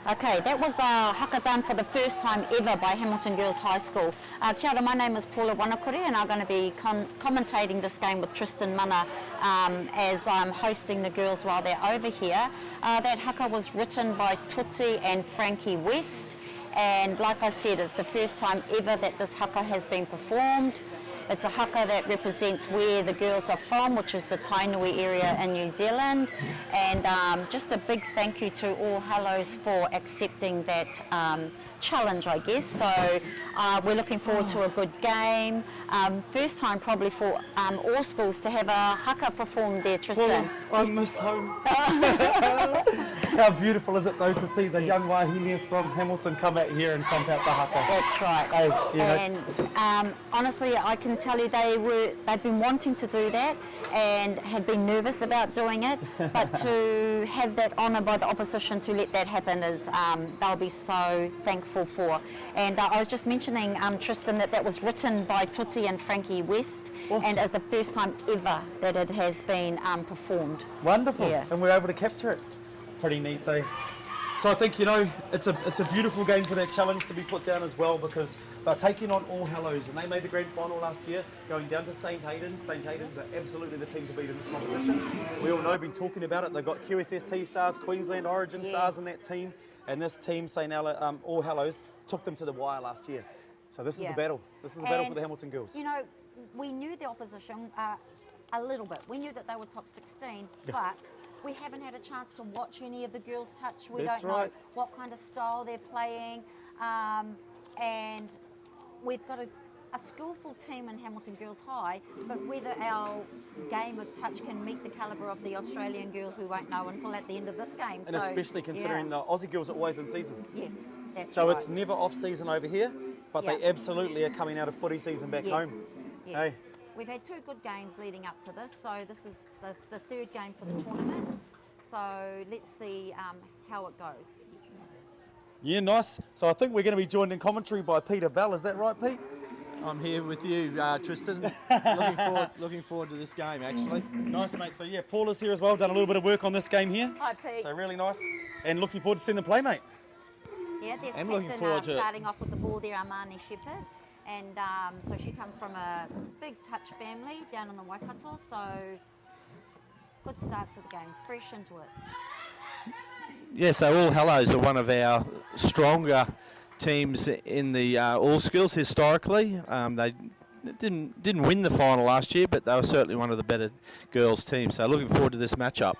Okay, that was the haka done for the first time ever by Hamilton Girls High School. Kia ora, my name is Paula Wanakuri and I'm going to be commentating this game with Tristan Mana as I'm hosting the girls while they're over here. That haka was written by Tuti and Frankie West, and like I said, it's the first time ever that this haka has been performed. It's a haka that represents where the girls are from, which is the Tainui area in New Zealand. And just a big thank you to all Hallows for accepting that challenge, I guess. So we're looking forward to a good game. First time probably for all schools to have a haka performed there, Tristan. Well, I miss home. How beautiful is it though to see the young wahine from Hamilton come out here and pump out the haka? That's right. Hey, and honestly, I can tell you they've been wanting to do that and had been nervous about doing it, but to have that honour by the opposition to let that happen is they'll be so thankful for. And I was just mentioning, Tristan, that was written by Tuti and Frankie West. Awesome. And it's the first time ever that it has been performed. Wonderful, Yeah. and we're able to capture it. Pretty neat, eh? So I think, you know, it's a beautiful game for that challenge to be put down as well, because they're taking on All Hallows, and they made the grand final last year, going down to St Aidan's. St Aidan's are absolutely the team to beat in this competition. We all know, been talking about it, they've got QSST stars, Queensland Origin stars in that team, and this team, All Hallows, took them to the wire last year. So this is the battle. This is the battle for the Hamilton girls. You know, we knew the opposition a little bit. We knew that they were top 16, but we haven't had a chance to watch any of the girls touch. We don't know what kind of style they're playing, and we've got a skillful team in Hamilton Girls High, but whether our game of touch can meet the calibre of the Australian girls, we won't know until at the end of this game. And so, especially considering the Aussie girls are always in season. Yes, that's so right. it's never off season over here, but they absolutely are coming out of footy season back home. Yes. Hey. We've had 2 good games leading up to this, so this is the 3rd game for the tournament. So let's see how it goes. Yeah, nice. So I think we're going to be joined in commentary by Peter Bell. Is that right, Pete? I'm here with you, Tristan. looking forward to this game, actually. Nice, mate. So yeah, Paula's here as well. Done a little bit of work on this game here. Hi, Pete. So really nice. And looking forward to seeing them play, mate. Yeah, there's I'm looking captain forward to it. starting off with the ball there, Armani Shepherd. And so she comes from a big touch family down in the Waikato, so good start to the game, fresh into it. Yeah, so All Hallows are one of our stronger teams in the All Skills historically. They didn't win the final last year, but they were certainly one of the better girls teams. So looking forward to this matchup.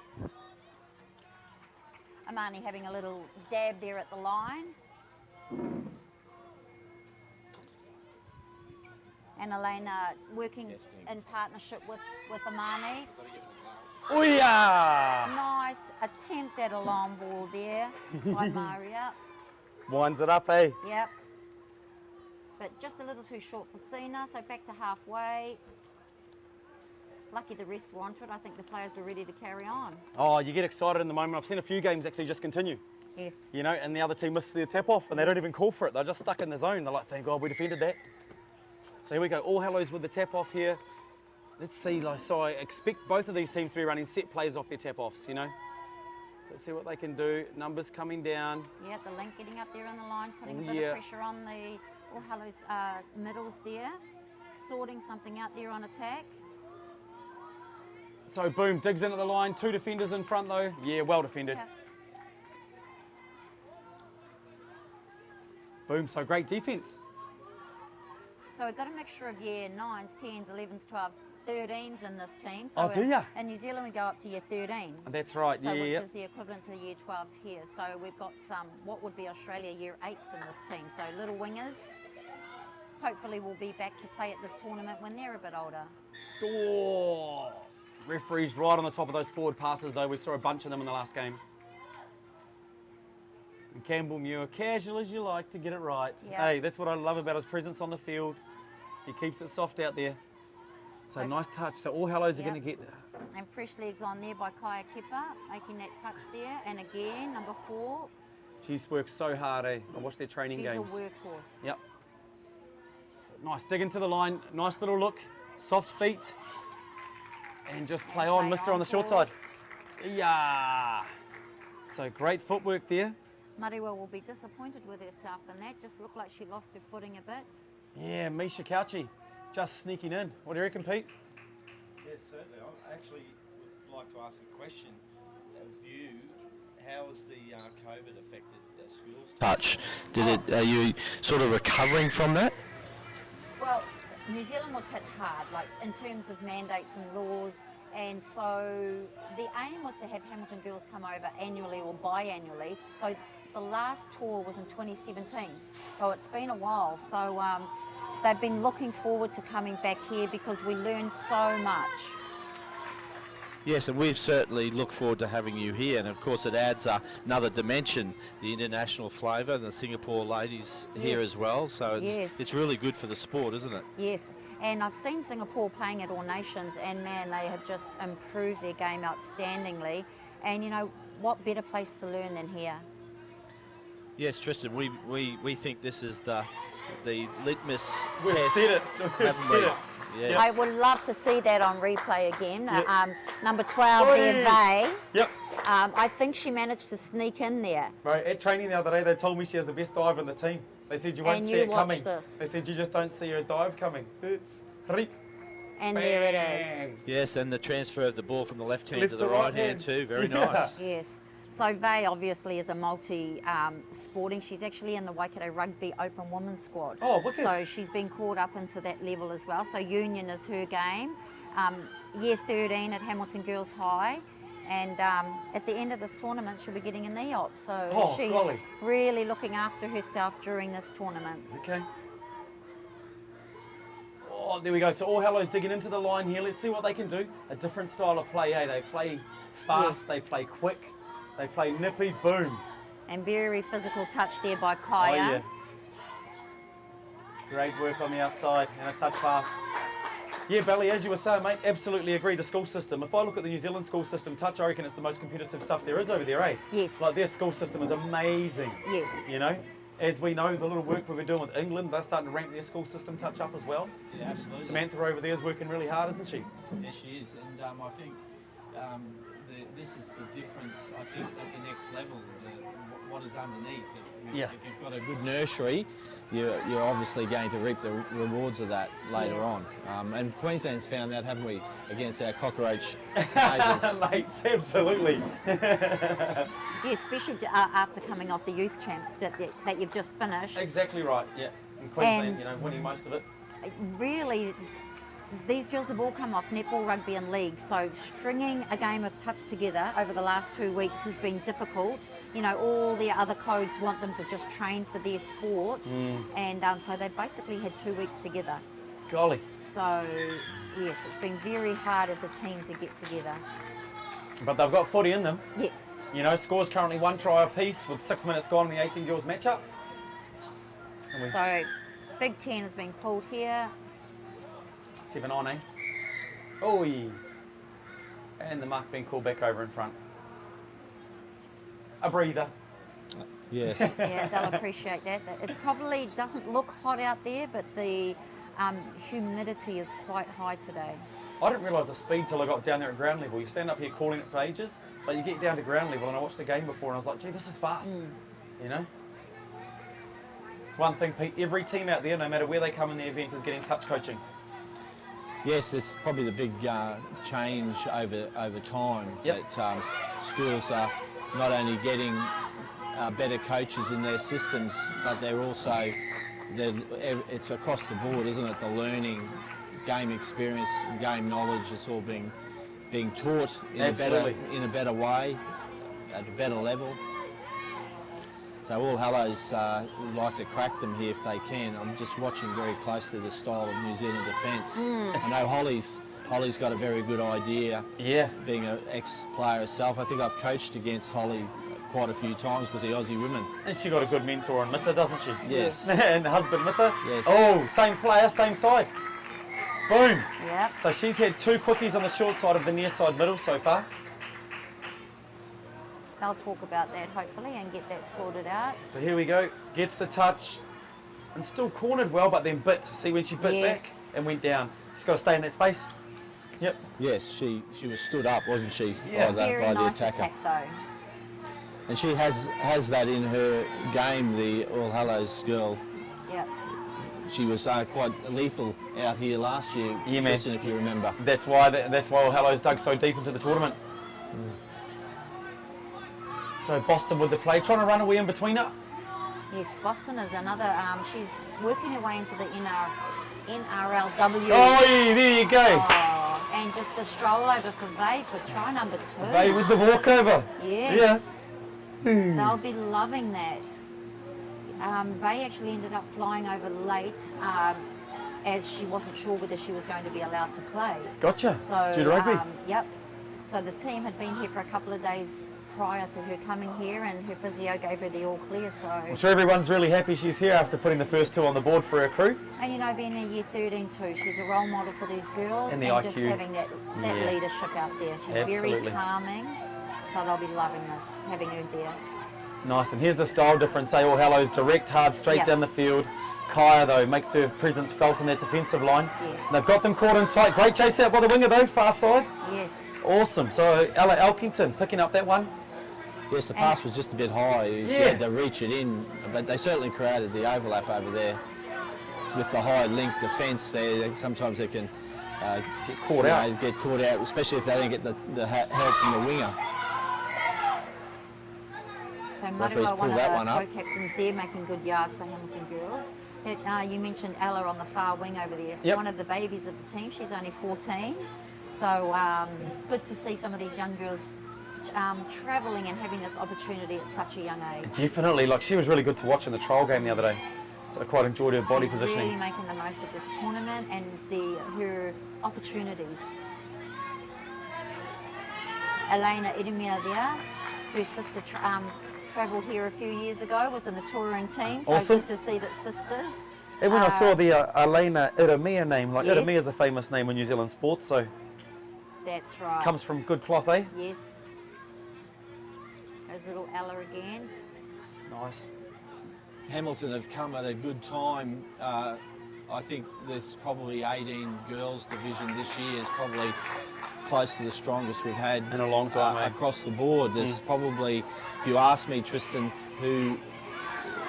Armani having a little dab there at the line. And Elena working in partnership with Amani. Oh yeah! Nice attempt at a long ball there by Maria. Winds it up, eh? Yep. But just a little too short for Sina, so back to halfway. Lucky the refs were onto it. I think the players were ready to carry on. Oh, you get excited in the moment. I've seen a few games actually just continue. Yes. You know, and the other team missed their tap off and they don't even call for it. They're just stuck in the zone. They're like, thank God we defended that. So here we go, All Hallows with the tap off here. Let's see, so I expect both of these teams to be running set plays off their tap offs, you know. So let's see what they can do. Numbers coming down. Yeah, the link getting up there on the line, putting a bit of pressure on the All Hallows middles there. Sorting something out there on attack. So boom, digs into the line, 2 defenders in front though. Yeah, well defended. Yeah. Boom, so great defence. So we've got a mixture of year 9s, 10s, 11s, 12s, 13s in this team. So do ya? In New Zealand we go up to year 13. That's right, So yeah. which is the equivalent to the year 12s here. So we've got some, what would be Australia year 8s in this team. So little wingers. Hopefully we'll be back to play at this tournament when they're a bit older. Oh, referee's right on the top of those forward passes though. We saw a bunch of them in the last game. And Campbell Muir, casual as you like to get it right. Yep. Hey, that's what I love about his presence on the field. He keeps it soft out there. So nice touch. So All Hallows are going to get... And fresh legs on there by Kaya Kepa, making that touch there. And again, number 4. She's worked so hard, eh? I watched their training games. She's a workhorse. Yep. So nice, dig into the line. Nice little look. Soft feet. And just play on, mister on the short side. Yeah. So great footwork there. Mariwa will be disappointed with herself in that. Just looked like she lost her footing a bit. Yeah, Misha Couchy just sneaking in. What do you reckon, Pete? Yes, certainly. I actually would like to ask a question of you. How has the COVID affected the schools? Touch. Are you sort of recovering from that? Well, New Zealand was hit hard, like in terms of mandates and laws, and so the aim was to have Hamilton girls come over annually or biannually. So the last tour was in 2017, so it's been a while. So they've been looking forward to coming back here because we learned so much. Yes, and we've certainly looked forward to having you here, and of course it adds another dimension, the international flavour, and the Singapore ladies here as well, so it's really good for the sport, isn't it? Yes, and I've seen Singapore playing at All Nations, and man, they have just improved their game outstandingly, and you know, what better place to learn than here? Yes, Tristan, we think this is the litmus We've test. said it. We've said it. Yes. I would love to see that on replay again. Number 12 there, Vay. Yep. I think she managed to sneak in there. Right, at training the other day, they told me she has the best dive in the team. They said you won't And see you it coming. watch this. They said you just don't see her dive coming. It's reap. And there it is. Yes, and the transfer of the ball from the left hand Left to the to right right hand hand. too, very Yeah. nice. Yes. So Vay obviously is a multi-sporting. She's actually in the Waikato Rugby Open Women's Squad. Oh, wicked. So she's been called up into that level as well. So union is her game. Year 13 at Hamilton Girls High. And at the end of this tournament, she'll be getting a NEOP. So she's golly. really looking after herself during this tournament. Okay. Oh, there we go. So All Hallows digging into the line here. Let's see what they can do. A different style of play, eh? They play fast, Yes. they play quick, they play nippy, boom. And very physical touch there by Oh, Kaya. yeah. Great work on the outside and a touch pass. Yeah, Belly, as you were saying, mate, absolutely agree. The school system. If I look at the New Zealand school system touch, I reckon it's the most competitive stuff there is over there, eh? Yes. Like their school system is amazing. Yes. You know, as we know, the little work we've been doing with England, they're starting to rank their school system touch up as well. Yeah, absolutely. Samantha over there is working really hard, isn't she? Yes, she is, and I think this is the difference. I think at the next level, what is underneath. If you've got a good nursery, you're obviously going to reap the rewards of that later Yes. on. And Queensland's found that, haven't we, against our cockroach neighbours? Mates, absolutely. Yeah, especially after coming off the youth champs that you've just finished. Exactly right, yeah. And Queensland, And- you know, winning most of it. Really, these girls have all come off netball, rugby and league, so stringing a game of touch together over the last 2 weeks has been difficult. You know, all the other codes want them to just train for their sport, and so they've basically had 2 weeks together. Golly. So, yes, it's been very hard as a team to get together. But they've got footy in them. Yes. You know, scores currently 1 try apiece with 6 minutes gone in the 18 girls matchup. So, Big 10 has been pulled here. 7 on, eh? Oh, yeah. And the mark being called back over in front. A breather. Yes. Yeah, they'll appreciate that. It probably doesn't look hot out there, but the humidity is quite high today. I didn't realise the speed till I got down there at ground level. You stand up here calling it for ages, but you get down to ground level, and I watched the game before and I was like, gee, this is fast. You know? It's one thing, Pete, every team out there, no matter where they come in the event, is getting touch coaching. Yes, it's probably the big change over time. Yep. That schools are not only getting better coaches in their systems, but they're also, it's across the board, isn't it? The learning, game experience, game knowledge, it's all being taught in a better way, at a better level. So All Hallows would like to crack them here if they can. I'm just watching very closely the style of New Zealand defence. I know Holly's got a very good idea. Yeah. Being an ex-player herself, I think I've coached against Holly quite a few times with the Aussie women. And she got a good mentor in Mitta, doesn't she? Yes. And husband Mitta. Yes. Oh, same player, same side. Boom. Yep. So she's had 2 quickies on the short side of the near side middle so far. They'll talk about that hopefully and get that sorted out. So here we go. Gets the touch and still cornered well, but then bit. See when she bit Yes. back and went down. She's got to stay in that space. Yep. Yes, she was stood up, wasn't she, Yeah. by Very the nice attacker. attack though. And she has that in her game, the All Hallows girl. Yep. She was quite lethal out here last year, Yeah, man. Tristan, if you remember. That's why All Hallows dug so deep into the tournament. So Boston with the play, trying to run away in between it. Yes, Boston is another. She's working her way into the NRLW. Oh, yeah, there you go. Oh, and just a stroll over for Vay for try number 2. They with the walkover. Yes. They'll be loving that. Vay actually ended up flying over late as she wasn't sure whether she was going to be allowed to play. Gotcha. So, Due to rugby. Yep. So the team had been here for a couple of days prior to her coming here, and her physio gave her the all clear. So I'm sure everyone's really happy she's here after putting the first 2 on the board for her crew. And you know, being a year 13 too, she's a role model for these girls, And the just IQ. having that Yeah. leadership out there. She's Absolutely. very calming, so they'll be loving this, having her there. Nice, and here's the style difference. All Hallows direct, hard, straight Yeah. down the field. Kaya, though, makes her presence felt in that defensive line. Yes. They've got them caught in tight. Great chase out by the winger, though, far side. Yes. Awesome. So Ella Elkington picking up that one. Yes, the pass was just a bit high. She Yeah. had to reach it in, but they certainly created the overlap over there. With the high link defence there, sometimes they can Get caught out. Get caught out, especially if they don't get the help from the winger. So Referee's Marawa, one pulled of that the one up. co-captains there, making good yards for Hamilton girls. That, you mentioned Ella on the far wing over there. Yep. One of the babies of the team. She's only 14. So good to see some of these young girls travelling and having this opportunity at such a young age. Definitely. Like, she was really good to watch in the trial game the other day. So I quite enjoyed her body She's positioning. really making the most of this tournament and her opportunities. Elena Edemir there, her sister travelled here a few years ago, was in the touring team, so Awesome. good to see that sisters. And when I saw the Elena Iremia name, like Yes. Iremia is a famous name in New Zealand sports, so That's right. comes from good cloth, eh? Yes. There's little Ella again. Nice. Hamilton have come at a good time. I think there's probably 18 girls division this year is probably close to the strongest we've had In a long time, eh? across the board. There's probably, if you ask me, Tristan, who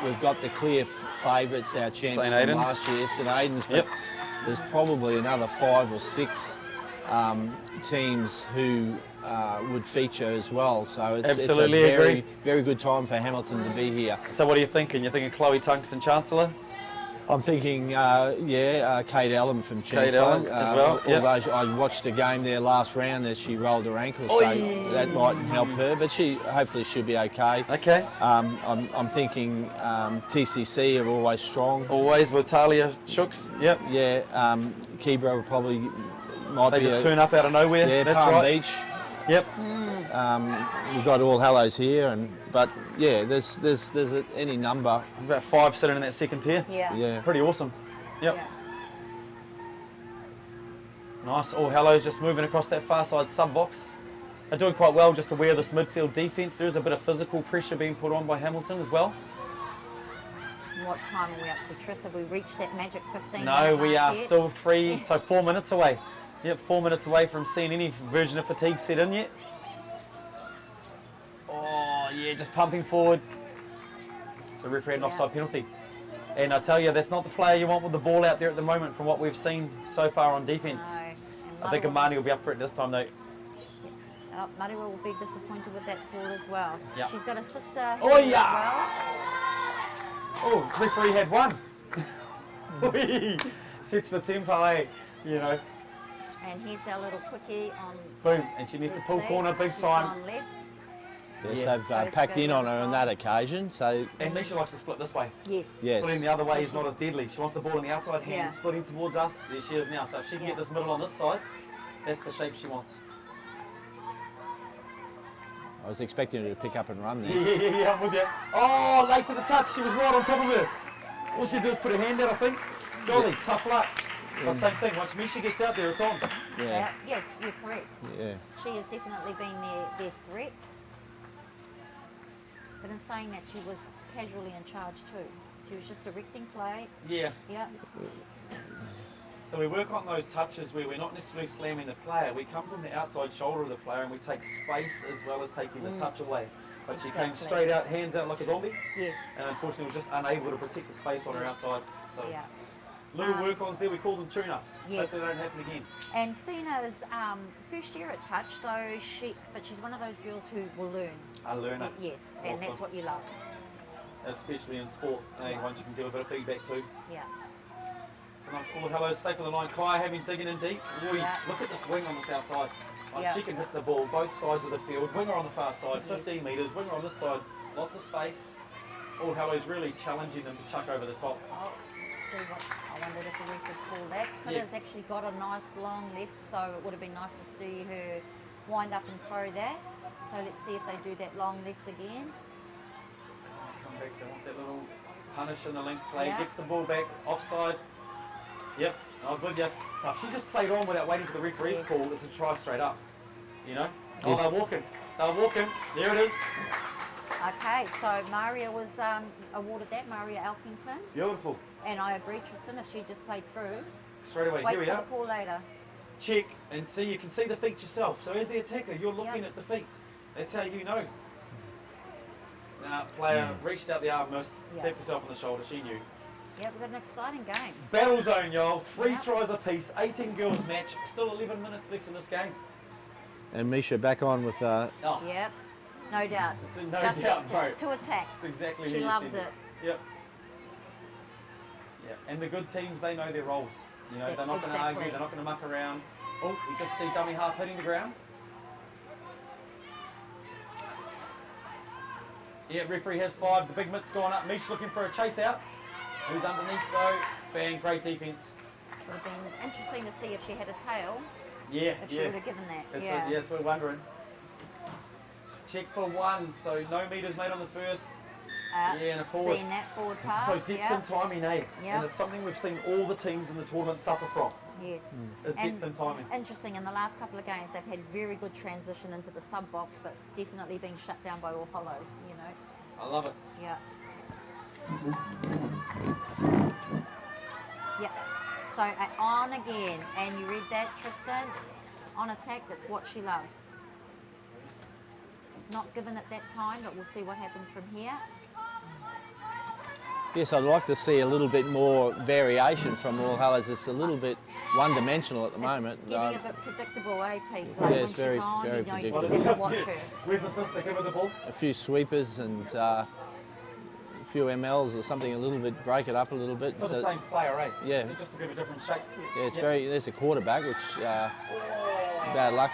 we've got the clear favourites, our champs St. from Aidan's. last year, St. Aidan's, but Yep. there's probably another 5 or 6 teams who would feature as well. So Absolutely it's a agree. very good time for Hamilton to be here. So what are you thinking? You're thinking Chloe Tunks Chancellor? I'm thinking, Kate Allen from Chancellor. Kate Allen as well, yep. Although I watched a game there last round as she rolled her ankle, so that might help her. But hopefully she'll be okay. Okay. I'm thinking TCC are always strong. Always with Talia Shooks. Yep. Yeah, Kibra will probably might They be just turn up out of nowhere. Yeah, That's Palm right. Beach. Yep. We've got All Hallows here, but yeah, there's any number. There's about 5 sitting in that second tier. Yeah. Yeah. Pretty awesome. Yep. Yeah. Nice. All Hallows just moving across that far side sub box. They're doing quite well just aware of this midfield defence. There is a bit of physical pressure being put on by Hamilton as well. What time are we up to, Tris? Have we reached that magic 15? No, we mark are yet? still 4 minutes away. Yep, 4 minutes away from seeing any version of fatigue set in yet. Oh, yeah, just pumping forward. So referee had an offside penalty. And I tell you, that's not the player you want with the ball out there at the moment from what we've seen so far on defence. No. And I think Marawa- Amani will be up for it this time though. Marawa will be disappointed with that call as well. Yeah. She's got a sister Oh, here yeah. Oh, referee had one. Sets the tempo, eh? You know, as well. And here's our little quickie on. boom. And she needs to pull corner big She's time. on left. Yes, Yeah. they've So it's packed go in the on other her on side. that occasion. So And Misha likes to split this way. Yes. Yes. Splitting the other way is not as deadly. She wants the ball in the outside hand, Yeah. splitting towards us. There she is now. So if she can Yeah. get this middle on this side, that's the shape she wants. I was expecting her to pick up and run Yeah, there. yeah, I'm with you. Oh, late to the touch. She was right on top of her. All she did is put her hand out, I think. Golly, tough luck. But same thing. Once Misha gets out there, it's on. Yeah, Yes, you're correct. yeah. She has definitely been their threat. But in saying that, she was casually in charge too. She was just directing play. Yeah. Yeah. So we work on those touches where we're not necessarily slamming the player. We come from the outside shoulder of the player and we take space as well as taking the touch away. But she came Exactly. straight out, hands out like a zombie, Yes. and unfortunately was just unable to protect the space on her Yes. outside. So Yeah. little work-ons there, we call them tune-ups. Yes. Hopefully they don't happen again. And Sina's first year at touch, so she's one of those girls who will learn. A learner. Yes, and Awesome. that's what you love. Especially in sport, once you can give a bit of feedback too. Yeah. So nice all hellos, stay for the line. Kai having digging in deep. Oi, Yeah. look at this wing on this outside. Like, Yeah. she can hit the ball both sides of the field. Winger on the far side, Yes. 15 metres. Winger on this side, lots of space. All hellos really challenging them to chuck over the top. Oh, see what I wondered if the ref would call that. Yeah. Kura's actually got a nice long left, so it would have been nice to see her wind up and throw that. So let's see if they do that long left again. Come back, they want that little punish in the link play. Yeah. Gets the ball back, offside. Yep, I was with you. So if she just played on without waiting for the referee's Yes. call, it's a try straight up. You know? Oh, Yes. they're walking. They're walking. There it is. Okay, so Maria was awarded that, Maria Elkington. Beautiful. And I agree, Tristan, if she just played through. Straight away. Wait Here we for are. the call later. Check, and see, you can see the feet yourself. So as the attacker, you're looking Yep. at the feet. That's how you know. Now, player reached out the arm, missed, Yeah. tapped herself on the shoulder. She knew. Yeah, we've got an exciting game. Battle zone, y'all. 3 Yep. tries apiece. 18 girls match. Still 11 minutes left in this game. And Misha back on with Oh, Yep, no doubt. no Just doubt, bro. to attack. That's exactly She how you loves said it. Yep. Yeah, and the good teams, they know their roles. You know, Yeah, they're not going to exactly. argue. They're not going to muck around. Oh, we just see dummy half hitting the ground. Yeah, referee has 5. The big mitt's gone up. Mish looking for a chase out. Who's underneath though? Bang, great defence. Would have been interesting to see if she had a tail, Yeah, if she yeah. would have given that. That's Yeah. it, yeah, that's what we're wondering. Check for 1, so no metres made on the first. Yeah, and a forward. Seen that forward pass. So depth yeah. and timing, eh? Yeah. And it's something we've seen all the teams in the tournament suffer from. Yes. Is depth and timing. Interesting, in the last couple of games, they've had very good transition into the sub box, but definitely being shut down by All Hallows, you know. I love it. Yeah. Yeah. So on again, and you read that, Tristan? On attack, that's what she loves. Not given at that time, but we'll see what happens from here. Yes, I'd like to see a little bit more variation from All Hallows. It's a little bit one-dimensional at the moment. It's getting a bit predictable, eh, Pete? Like Yeah, when it's very- she's on, very you know, you What just is need to it? watch her. Where's the sister? Give her the ball. A few sweepers and a few MLs or something, a little bit, break it up a little bit. For the So- same player, eh? Yeah. So just to give a different shape. Yeah, it's Yep. very. There's a quarterback, which bad luck.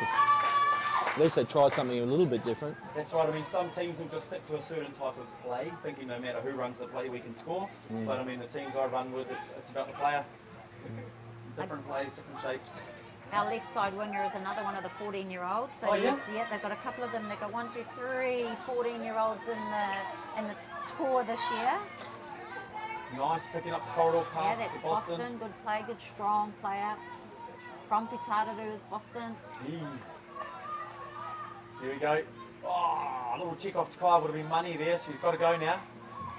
At least they tried something a little bit different. That's right. I mean, some teams will just stick to a certain type of play, thinking no matter who runs the play, we can score. But I mean, the teams I run with, it's about the player. Different plays, different shapes. Our left side winger is another one of the 14-year-olds. So Oh, yeah? they've got a couple of them. They've got 1, 2, 3 14-year-olds in the tour this year. Nice picking up the corridor Yeah, pass that's to Boston. Good play, good strong player. From Pitararu is Boston. Here we go. Oh, a little check off to Kyle would have been money there. She's got to go now.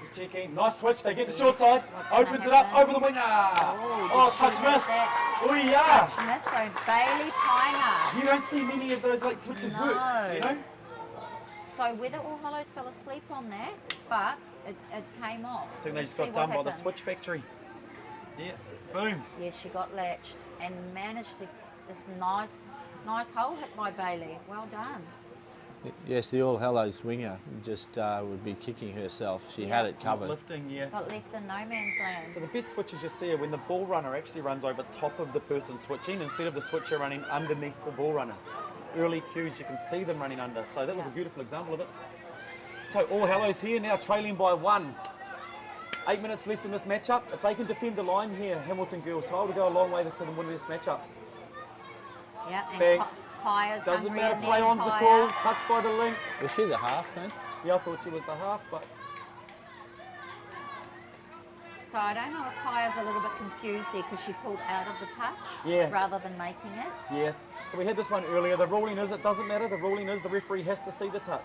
Just checking. Nice switch. They get the short side. What's gonna Opens it up happen? over the winger. Oh, Oh, touch missed. Oh, yeah. Touch miss, so Bailey Pinger. You don't see many of those late switches work, you know? So whether All Hallows fell asleep on that, but it came off. I think they just Let's got see what done by the happens. switch factory. Yeah, boom. Yes, she got latched and managed to this nice hole hit by Bailey. Well done. Yes, the All Hallows winger just would be kicking herself. She Yeah. had it covered. Lifting, yeah. Got left in no man's land. So the best switches you see are when the ball runner actually runs over top of the person switching instead of the switcher running underneath the ball runner. Early cues, you can see them running under. So that was a beautiful example of it. So All Hallows here now trailing by 1. 8 minutes left in this matchup. If they can defend the line here, Hamilton girls, so I would go a long way to them winning this matchup. Yeah, and Big. Kaya's Doesn't hungry matter, in play there, on's the Kaya. call, touched by the link. Was she the half then? Yeah, I thought she was the half, but So I don't know if Kaya's a little bit confused there because she pulled out of the touch Yeah. rather than making it. yeah. So we had this one earlier. The ruling is it doesn't matter. The ruling is the referee has to see the touch.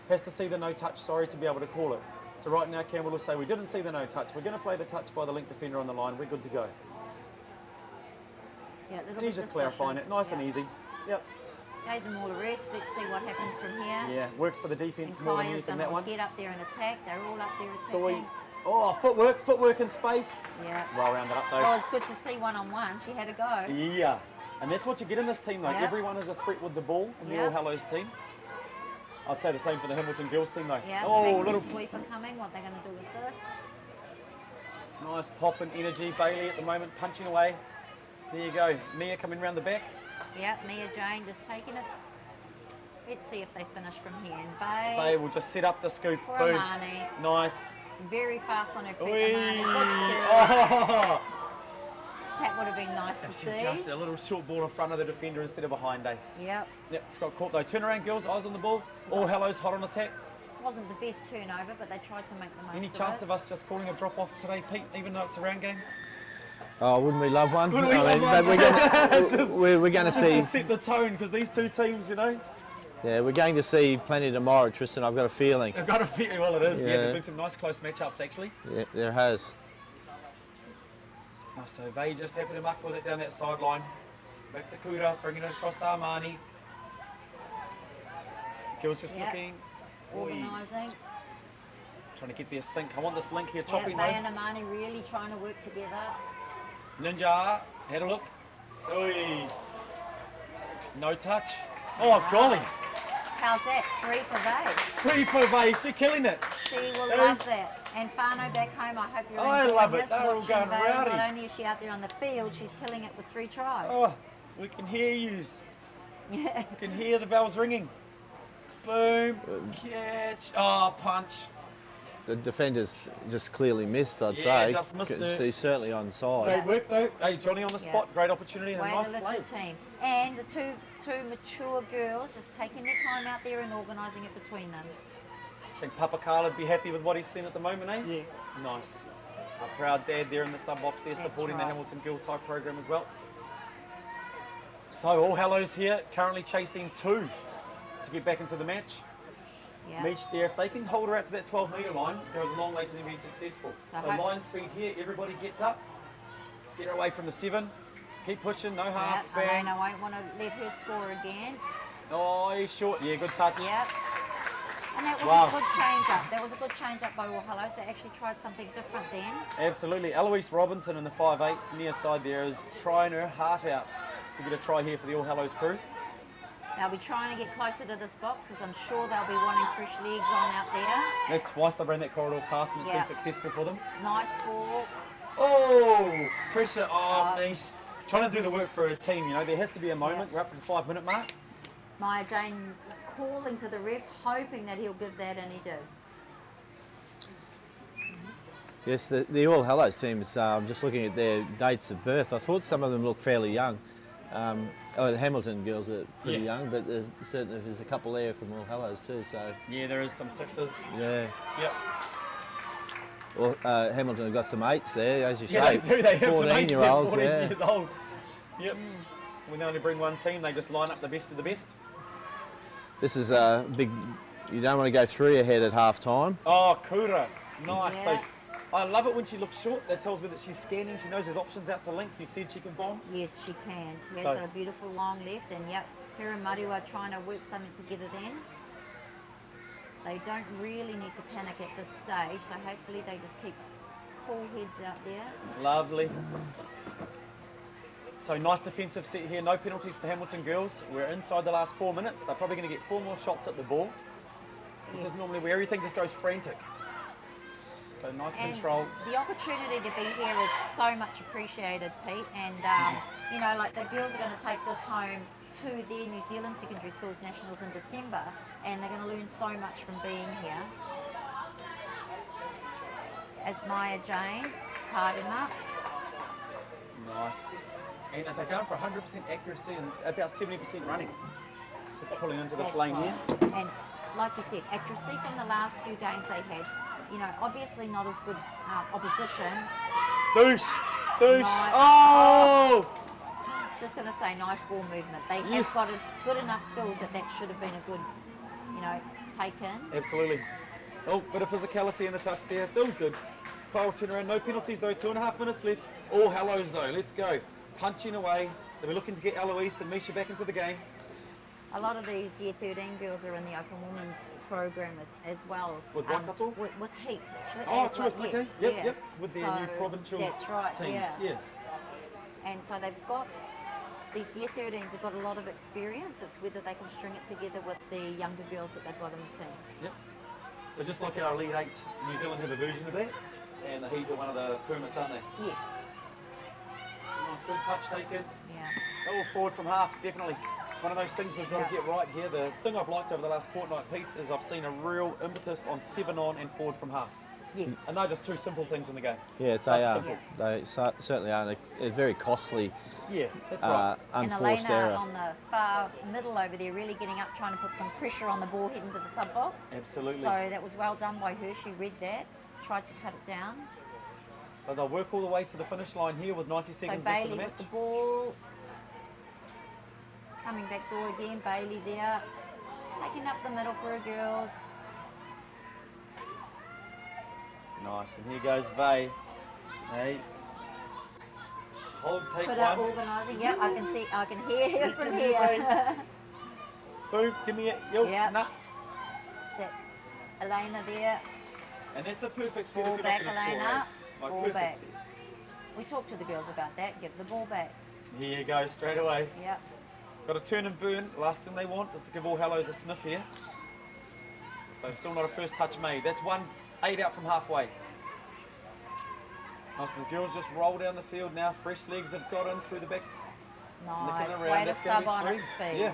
Has to see the no touch, sorry, to be able to call it. So right now Campbell will say we didn't see the no touch. We're going to play the touch by the link defender on the line. We're good to go. Yeah, a little And he's bit just clarifying it. discussion. Nice Yeah. and easy. Yep. Gave them all a rest. Let's see what happens from here. Yeah, works for the defence And more than Kaya's anything, going that to one. get up there and attack. They're all up there Doi. attacking. Oh, footwork in space. Yeah. Well rounded up though. Well, it's good to see one-on-one. She had a go. Yeah, and that's what you get in this team though. Yep. Everyone is a threat with the ball in the Yep. All Hallows team. I'd say the same for the Hamilton girls team though. Yeah, Oh, big little sweeper coming. What they're going to do with this? nice pop and energy. Bailey at the moment punching away. There you go. Mia coming round the back. Yeah, Mia Jane just taking it. Let's see if they finish from here. And They will just set up the scoop. for Boom. Amani. Nice. Very fast on her feet, Whee! Amani. Good skill. Oh, That would have been nice to if she see. just a little short ball in front of the defender instead of behind, eh? Yep. Yep, it's got caught though. Turn around, girls. Eyes on the ball. All Hallows hot on attack. Wasn't the best turnover, but they tried to make the most Any of chance it. of us just calling a drop off today, Pete? Even though it's a round game. Oh, wouldn't we love one? Wouldn't we love but one? It's just- we're going to Just see. to set the tone, because these two teams, you know, Yeah, we're going to see plenty tomorrow, Tristan. I've got a feeling. they've got to fit. Well, it is. Yeah, Yeah. there's been some nice close matchups actually. Yeah, there has. Oh, so they just happened to muck with it down that sideline. Back to Kura, bringing it across to Armani. Girls just Yep. looking. Oi, Organising. trying to get their sink. I want this link here Yeah, chopping they though. and Amani really trying to work together. Ninja, had a look. Oi. No touch. Oh, golly. How's that? 3 for 8. 3 for base. You're killing it. She will Hey. love that. And Fano back home, I hope you're I enjoying love it. this. They're all watching going Vale. rowdy. Not only is she out there on the field, she's killing it with 3 tries. Oh, we can hear yous. Yeah. You can hear the bells ringing. Boom. Catch. Oh, punch. The defenders just clearly missed, I'd Yeah, say. just missed 'cause it. She's certainly on side. Great work though. Hey, Johnny on the Yeah. spot. Great opportunity and a Way nice to lift play. the team. And the two mature girls just taking their time out there and organising it between them. I think Papa Carl would be happy with what he's seen at the moment, eh? Yes. Nice. A proud dad there in the sub box there, That's supporting the right. Hamilton Girls High program as well. So All Hallows here, currently chasing 2 to get back into the match. Yeah. Meech there, if they can hold her out to that 12-metre line, there is a long way to them being successful. So So hope- line speed here, everybody gets up, get her away from the 7, keep pushing, no Yeah, half, bang. Elena won't want to let her score again. Oh, he's short, yeah, good touch. Yep. And that was Wow. a good change up. That was a good change up by All Hallows. They actually tried something different then. Absolutely. Eloise Robinson in the 5'8", near side there, is trying her heart out to get a try here for the All Hallows crew. They'll be trying to get closer to this box because I'm sure they'll be wanting fresh legs on out there. That's twice they've ran that corridor past and it's Yeah. been successful for them. Nice ball. Oh, pressure. Oh, Oh. Nish. Trying to do the work for a team, you know. There has to be a moment. Yeah. We're up to the 5-minute mark. Maya Jane calling to the ref, hoping that he'll give that, and he did. Yes, the All Hallows teams, just looking at their dates of birth, I thought some of them looked fairly young. The Hamilton girls are pretty Yeah. young, but there's a couple there from All Hallows too, so Yeah, there is some 6s. yeah. Yep. Well, Hamilton have got some 8s there, as you Yeah, they say. do. They have some 8s there, 14-year-olds, 14 yeah. years old. Yep. We only bring one team. They just line up the best of the best. This is a big, you don't want to go 3 ahead at half time. Oh, Kura. Nice. Yeah. So I love it when she looks short. That tells me that she's scanning. She knows there's options out to link. You said she can bomb. Yes, she can. She has So- got a beautiful long left, and yep, her and Madu are trying to work something together then. They don't really need to panic at this stage, so hopefully they just keep cool heads out there. Lovely. So nice defensive set here. No penalties for Hamilton girls. We're inside the last 4 minutes. They're probably going to get 4 more shots at the ball. This Yes. is normally where everything just goes frantic. So nice And control. the opportunity to be here is so much appreciated, Pete. And you know, like the girls are going to take this home to their New Zealand Secondary Schools Nationals in December, and they're going to learn so much from being here. As Maya Jane card him up. Nice. And they're going for 100% accuracy and about 70% running. Just pulling into this That's lane right. here. And like you said, accuracy from the last few games they had. You know, obviously not as good opposition. Douche! Douche! Nice. Oh! Just going to say, nice ball movement. They Yes. have got a good enough skills that should have been a good, you know, take in. Absolutely. Oh, bit of physicality in the touch there. Still good. Kyle turnaround. No penalties though. 2.5 minutes left. All Hallows though. Let's go. Punching away. They'll be looking to get Eloise and Misha back into the game. A lot of these Year 13 girls are in the Open Women's program as well. With Waikato? With Heat. Oh, As well, tourists, okay. yes, Yep, yeah. yep. With their new So, provincial that's right, teams. yeah. And so they've got, these Year 13s have got a lot of experience. It's whether they can string it together with the younger girls that they've got in the team. Yep. So just like our Elite 8, New Zealand have a version of that, and the Heats are one of the permits, aren't they? Yes. Nice, good touch taken. Yeah. Oh, forward from half, definitely. It's one of those things we've got to get right here. The thing I've liked over the last fortnight, Pete, is I've seen a real impetus on 7 on and forward from half. Yes. And they're just two simple things in the game. Yeah, they That's are. simple. They certainly are. They're very costly. Yeah, that's right. And Unforced Elena error. on the far middle over there, really getting up, trying to put some pressure on the ball heading to the sub box. Absolutely. So that was well done by her. She read that, tried to cut it down. So they'll work all the way to the finish line here with 90 So seconds left in Bailey the match. with the ball. Coming back door again, Bailey there. She's taking up the middle for her girls. Nice, and here goes Vay. Hey. Hold, take Put up one. organising. Yep, I can see, I can hear her You from can hear here. Boom, give me it. Yo, Yep. nah. Is that Elena there? And that's a perfect set Ball if you're back, not going to score, Elena. eh? Like Ball perfect back. set. We talked to the girls about that. Give the ball back. Here you go, straight away. Yep. Got to turn and burn. Last thing they want is to give all Hallows a sniff here. So still not a first touch made. That's 1-8 out from halfway. Nice, and the girls just roll down the field now. Fresh legs have got in through the back. Nice. Nicking Way around. to That's gonna sub be on free. at speed. Yeah.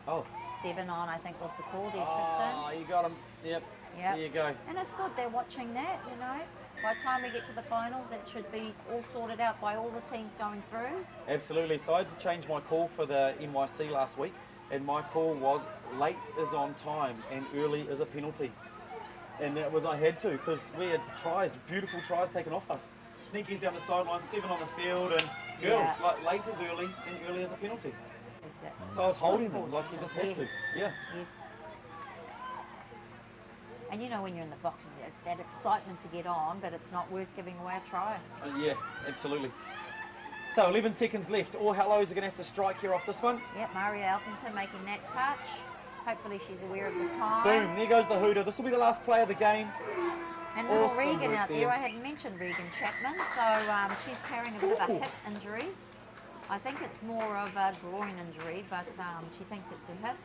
Oh. 7 on, I think, was the call there, Oh, Tristan. you got them. Yep. Yep. There you go. And it's good they're watching that, you know. By the time we get to the finals, that should be all sorted out by all the teams going through. Absolutely. So I had to change my call for the NYC last week, and my call was late is on time and early is a penalty. And that was I had to because we had tries, beautiful tries taken off us. Sneakies down the sideline, 7 on the field, and girls, Yeah. like late is early and early is a penalty. Exactly. So I was holding them like you just have Yes. to. Yeah. Yes. And you know when you're in the box, it's that excitement to get on, but it's not worth giving away a try. Yeah, absolutely. So 11 seconds left. All Hallows are going to have to strike here off this one. Yep, Maria Elkington making that touch. Hopefully she's aware of the time. Boom, there goes the hooter. This will be the last play of the game. And little Awesome Regan work out there, there. I hadn't mentioned Regan Chapman, so she's carrying a bit of a hip injury. I think it's more of a groin injury, but she thinks it's a hip.